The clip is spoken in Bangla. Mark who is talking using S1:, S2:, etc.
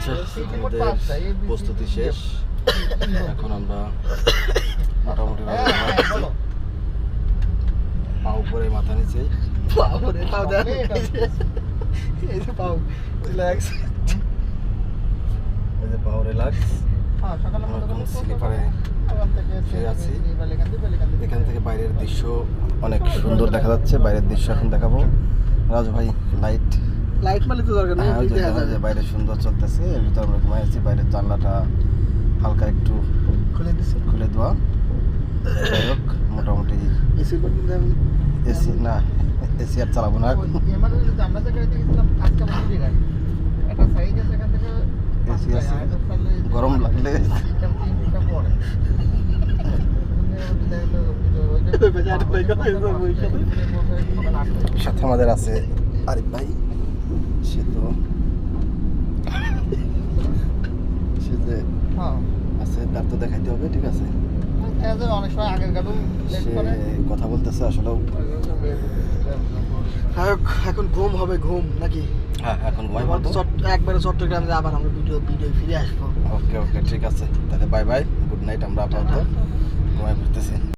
S1: আচ্ছা, আমাদের প্রস্তুতি শেষ। এখন আমরা মোটামুটি পা উপরে মাথা নিচে পাও রিল্যাক্স। স্লিপারে শুয়ে আছি। এখান থেকে বাইরের দৃশ্য অনেক সুন্দর দেখা যাচ্ছে। বাইরের দৃশ্য এখন দেখাবো। রাজু ভাই লাইট
S2: মানে তো দরকার নেই,
S1: বাইরে সুন্দর চলতেছে। এর ভিতরে আমরা ঘুমাই আছি। বাইরের জানলাটা হালকা একটু খুলে দেওয়া। যাই হোক, মোটামুটি এসি না, এসি আর চালাবো না। এসি আছে, গরম লাগলে সাথে আমাদের আছে আরিফ ভাই। সে তো সে যে আছে, তার তো দেখাইতে হবে। ঠিক আছে,
S2: অনেক সময় আগের গাড়ু
S1: কথা বলতেছে আসলেও।
S2: এখন ঘুম হবে, ঘুম নাকি?
S1: হ্যাঁ, এখন ঘুমাই।
S2: একবারে চট্টগ্রামে আবার আমরা ভিডিও ফিরে আসবো।
S1: ওকে, ঠিক আছে, তাহলে বাই বাই, গুড নাইট। আমরা আপাতত ঘুমাই পড়তেছি।